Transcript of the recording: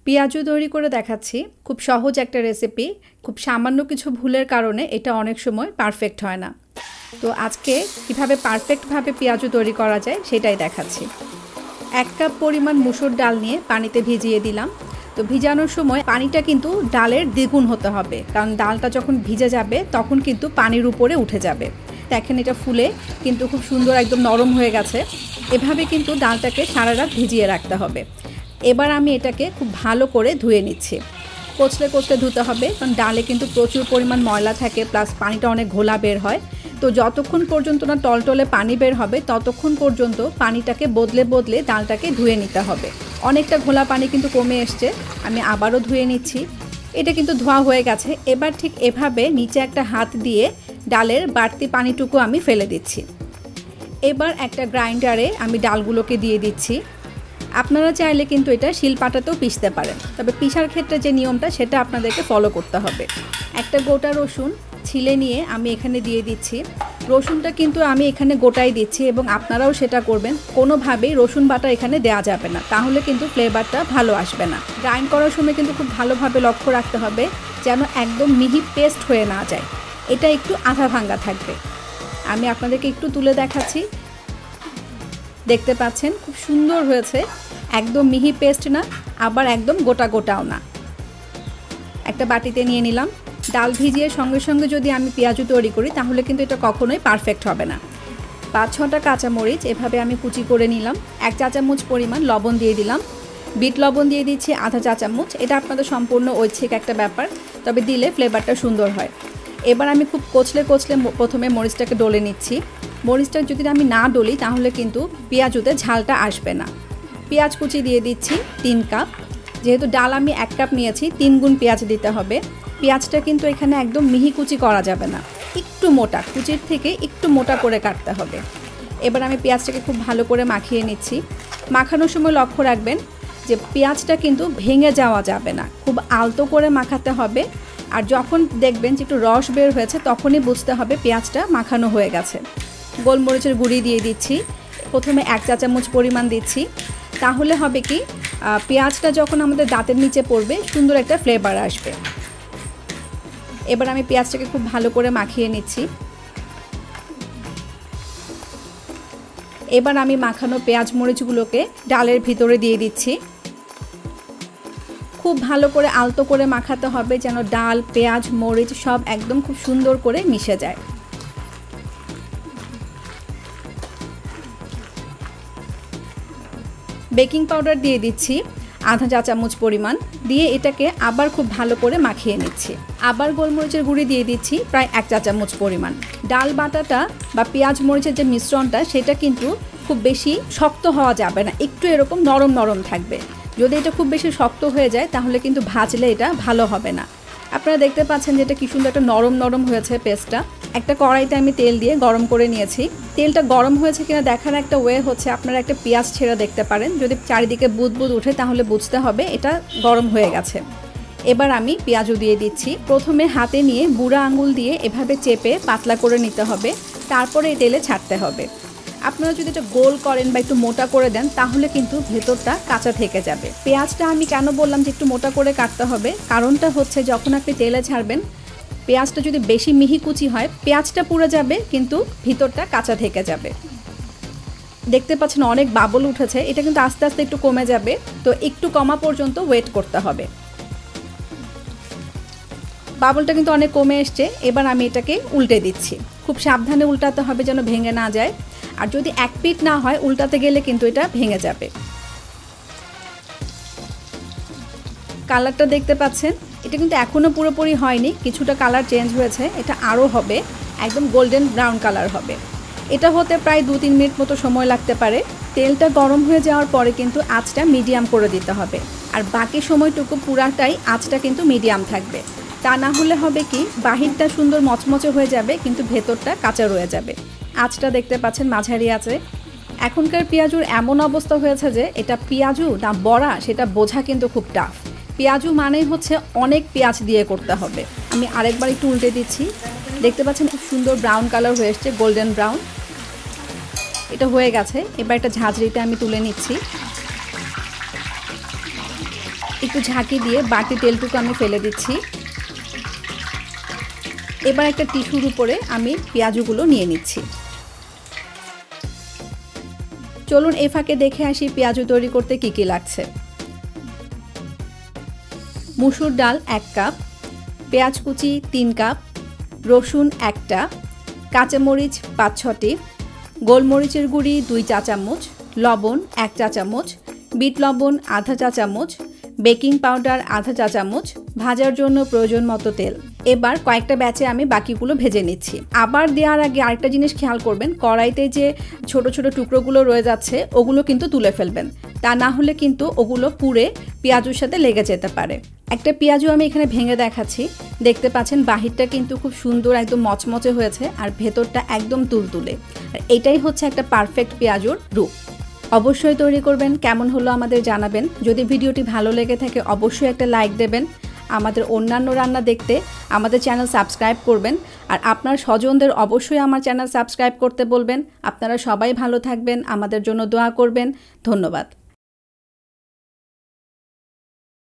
পেঁয়াজু তৈরি করে দেখাচ্ছি। খুব সহজ একটা রেসিপি, খুব সামান্য কিছু ভুলের কারণে এটা অনেক সময় পারফেক্ট হয় না। তো আজকে কিভাবে পারফেক্টভাবে পেঁয়াজু তৈরি করা যায় সেটাই দেখাচ্ছি। 1 কাপ পরিমাণ মুসুর ডাল নিয়ে পানিতে ভিজিয়ে দিলাম। তো ভিজানোর সময় পানিটা কিন্তু ডালের দ্বিগুণ হতে হবে, কারণ ডালটা যখন ভিজে যাবে তখন কিন্তু পানির উপরে উঠে যাবে। দেখেন এটা ফুলে কিন্তু খুব সুন্দর একদম নরম হয়ে গেছে। এভাবে কিন্তু ডালটাকে সারা রাত ভিজিয়ে রাখতে হবে। এবার আমি এটাকে খুব ভালো করে ধুয়ে নিচ্ছি। কচলে কচলে ধুতে হবে, কারণ ডালে কিন্তু প্রচুর পরিমাণ ময়লা থাকে, প্লাস পানিটা অনেক ঘোলা বের হয়। তো যতক্ষণ পর্যন্ত না টলটলে পানি বের হবে ততক্ষণ পর্যন্ত পানিটাকে বদলে বদলে ডালটাকে ধুয়ে নিতে হবে। অনেকটা ঘোলা পানি কিন্তু কমে এসছে, আমি আবারও ধুয়ে নিচ্ছি। এটা কিন্তু ধোয়া হয়ে গেছে। এবার ঠিক এভাবে নিচে একটা হাত দিয়ে ডালের বাড়তি পানিটুকু আমি ফেলে দিচ্ছি। এবার একটা গ্রাইন্ডারে আমি ডালগুলোকে দিয়ে দিচ্ছি। আপনারা চাইলে কিন্তু এটা শিলপাটাতেও পিষতে পারেন, তবে পিষার ক্ষেত্রে যে নিয়মটা সেটা আপনাদেরকে ফলো করতে হবে। একটা গোটা রসুন ছিলে নিয়ে আমি এখানে দিয়ে দিচ্ছি। রসুনটা কিন্তু আমি এখানে গোটাই দিচ্ছি এবং আপনারাও সেটা করবেন। কোনোভাবেই রসুন বাটা এখানে দেওয়া যাবে না, তাহলে কিন্তু ফ্লেভারটা ভালো আসবে না। গ্রাইন্ড করার সময় কিন্তু খুব ভালোভাবে লক্ষ্য রাখতে হবে যেন একদম মিহি পেস্ট হয়ে না যায়, এটা একটু আধা ভাঙ্গা থাকবে। আমি আপনাদেরকে একটু তুলে দেখাচ্ছি, দেখতে পাচ্ছেন খুব সুন্দর হয়েছে। একদম মিহি পেস্ট না, আবার একদম গোটা গোটাও না। একটা বাটিতে নিয়ে নিলাম। ডাল ভিজিয়ে সঙ্গে সঙ্গে যদি আমি পেঁয়াজু তৈরি করি তাহলে কিন্তু এটা কখনোই পারফেক্ট হবে না। 5-6টা কাঁচামরিচ এভাবে আমি কুচি করে নিলাম। 1 চা চামচ পরিমাণ লবণ দিয়ে দিলাম। বিট লবণ দিয়ে দিচ্ছি আধা চা চামচ। এটা আপনাদের সম্পূর্ণ ঐচ্ছিক একটা ব্যাপার, তবে দিলে ফ্লেভারটা সুন্দর হয়। এবার আমি খুব কচলে কচলে প্রথমে মরিচটাকে ডলে নিচ্ছি। মরিচটা যদি আমি না ডলি তাহলে কিন্তু পেঁয়াজুতে ঝালটা আসবে না। পেঁয়াজ কুচি দিয়ে দিচ্ছি 3 কাপ। যেহেতু ডাল আমি 1 কাপ নিয়েছি, 3 গুণ পেঁয়াজ দিতে হবে। পেঁয়াজটা কিন্তু এখানে একদম মিহি কুচি করা যাবে না, একটু মোটা, কুচির থেকে একটু মোটা করে কাটতে হবে। এবার আমি পেঁয়াজটাকে খুব ভালো করে মাখিয়ে নিচ্ছি। মাখানোর সময় লক্ষ্য রাখবেন যে পেঁয়াজটা কিন্তু ভেঙে যাওয়া যাবে না, খুব আলতো করে মাখাতে হবে। আর যখন দেখবেন যে একটু রস বের হয়েছে তখনই বুঝতে হবে পেঁয়াজটা মাখানো হয়ে গেছে। গোলমরিচের গুঁড়ি দিয়ে দিচ্ছি। প্রথমে 1 চা চামচ পরিমাণ দিচ্ছি, তাহলে হবে কি পেঁয়াজটা যখন আমাদের দাঁতের নিচে পড়বে সুন্দর একটা ফ্লেভার আসবে। এবার আমি পেঁয়াজটাকে খুব ভালো করে মাখিয়ে নিচ্ছি। এবার আমি মাখানো পেঁয়াজ মরিচগুলোকে ডালের ভিতরে দিয়ে দিচ্ছি। খুব ভালো করে আলতো করে মাখাতে হবে যেন ডাল, পেঁয়াজ, মরিচ সব একদম খুব সুন্দর করে মিশে যায়। বেকিং পাউডার দিয়ে দিচ্ছি আধা চা চামচ পরিমাণ, দিয়ে এটাকে আবার খুব ভালো করে মাখিয়ে নিচ্ছি। আবার গোলমরিচের গুঁড়ি দিয়ে দিচ্ছি প্রায় 1 চা চামচ পরিমাণ। ডাল বাটাটা বা পেঁয়াজ মরিচের যে মিশ্রণটা সেটা কিন্তু খুব বেশি শক্ত হওয়া যাবে না, একটু এরকম নরম নরম থাকবে। যদি এটা খুব বেশি শক্ত হয়ে যায় তাহলে কিন্তু ভাজলে এটা ভালো হবে না। আপনারা দেখতে পাচ্ছেন যে এটা কি সুন্দর একটা নরম নরম হয়েছে পেস্টটা। একটা কড়াইতে আমি তেল দিয়ে গরম করে নিয়েছি। তেলটা গরম হয়েছে কিনা দেখার একটা ওয়ে হচ্ছে আপনারা একটা পেঁয়াজ ছেড়ে দেখতে পারেন। যদি চারিদিকে বুদবুদ উঠে তাহলে বুঝতে হবে এটা গরম হয়ে গেছে। এবার আমি পেঁয়াজও দিয়ে দিচ্ছি। প্রথমে হাতে নিয়ে বুড়া আঙুল দিয়ে এভাবে চেপে পাতলা করে নিতে হবে, তারপরে এই তেলে ছাড়তে হবে। আপনারা যদি এটা গোল করেন বা একটু মোটা করে দেন তাহলে কিন্তু ভেতরটা কাঁচা থেকে যাবে। পেঁয়াজটা আমি কেন বললাম যে একটু মোটা করে কাটতে হবে, কারণটা হচ্ছে যখন আপনি তেলে ছাড়বেন পেঁয়াজটা যদি বেশি মিহি কুচি হয় পেঁয়াজটা পুড়ে যাবে কিন্তু ভিতরটা কাঁচা থেকে যাবে। দেখতে পাচ্ছেন অনেক বাবল উঠেছে, এটা কিন্তু আস্তে আস্তে একটু কমে যাবে। তো একটু কমা পর্যন্ত ওয়েট করতে হবে। বাবলটা কিন্তু অনেক কমে এসছে। এবার আমি এটাকে উল্টে দিচ্ছি। খুব সাবধানে উল্টাতে হবে যেন ভেঙে না যায়, আর যদি এক পিঠ না হয় উল্টাতে গেলে কিন্তু এটা ভেঙে যাবে। কালারটা দেখতে পাচ্ছেন, এটা কিন্তু এখনও পুরোপুরি হয়নি, কিছুটা কালার চেঞ্জ হয়েছে। এটা আরও হবে, একদম গোল্ডেন ব্রাউন কালার হবে। এটা হতে প্রায় 2-3 মিনিট মতো সময় লাগতে পারে। তেলটা গরম হয়ে যাওয়ার পরে কিন্তু আঁচটা মিডিয়াম করে দিতে হবে, আর বাকি সময়টুকু পুরাটাই আঁচটা কিন্তু মিডিয়াম থাকবে। তা না হলে হবে কি বাহিরটা সুন্দর মচমচে হয়ে যাবে কিন্তু ভেতরটা কাঁচা রয়ে যাবে। আঁচটা দেখতে পাচ্ছেন মাঝারি আছে। এখনকার পেঁয়াজুর এমন অবস্থা হয়েছে যে এটা পেঁয়াজু না বড়া সেটা বোঝা কিন্তু খুব টাফ। পেঁয়াজু মানেই হচ্ছে অনেক পেঁয়াজ দিয়ে করতে হবে। আমি আরেকবার একটু উল্টে দিচ্ছি। দেখতে পাচ্ছেন খুব সুন্দর ব্রাউন কালার হয়ে এসছে, গোল্ডেন ব্রাউন। এটা হয়ে গেছে। এবার একটা ঝাঁঝরিতে আমি তুলে নিচ্ছি। একটু ঝাঁকি দিয়ে বাড়তি তেলটুকু আমি ফেলে দিচ্ছি। এবার একটা টিস্যুর উপরে আমি পেঁয়াজগুলো নিয়ে নিচ্ছি। চলুন এই ফাঁকে দেখে আসি পেঁয়াজু তৈরি করতে কি কি লাগছে। মুসুর ডাল 1 কাপ, পেঁয়াজ কুচি 3 কাপ, রসুন 1টা, কাঁচামরিচ 5-6টি, গোলমরিচের গুঁড়ি 2 চা চামচ, লবণ 1 চা চামচ, বিট লবণ আধা চা চামচ, বেকিং পাউডার আধা চা চামচ, ভাজার জন্য প্রয়োজন মতো তেল। এবার কয়েকটা ব্যাচে আমি বাকিগুলো ভেজে নিচ্ছি। আবার দেওয়ার আগে আরেকটা জিনিস খেয়াল করবেন, কড়াইতে যে ছোট ছোট টুকরোগুলো রয়ে যাচ্ছে ওগুলো কিন্তু তুলে ফেলবেন, তা না হলে কিন্তু ওগুলো পুড়ে পেঁয়াজুর সাথে লেগে যেতে পারে। একটা পেঁয়াজু আমি এখানে ভেঙে দেখাচ্ছি। দেখতে পাচ্ছেন বাহিরটা কিন্তু খুব সুন্দর একদম মচমচে হয়েছে আর ভেতরটা একদম তুলতুলে। আর এটাই হচ্ছে একটা পারফেক্ট পেঁয়াজুর রূপ। অবশ্যই তৈরি করবেন, কেমন হলো আমাদের জানাবেন। যদি ভিডিওটি ভালো লেগে থাকে অবশ্যই একটা লাইক দেবেন। আমাদের অন্যান্য রান্না দেখতে আমাদের চ্যানেল সাবস্ক্রাইব করবেন। আর আপনার স্বজনদের অবশ্যই আমার চ্যানেল সাবস্ক্রাইব করতে বলবেন। আপনারা সবাই ভালো থাকবেন, আমাদের জন্য দোয়া করবেন। ধন্যবাদ।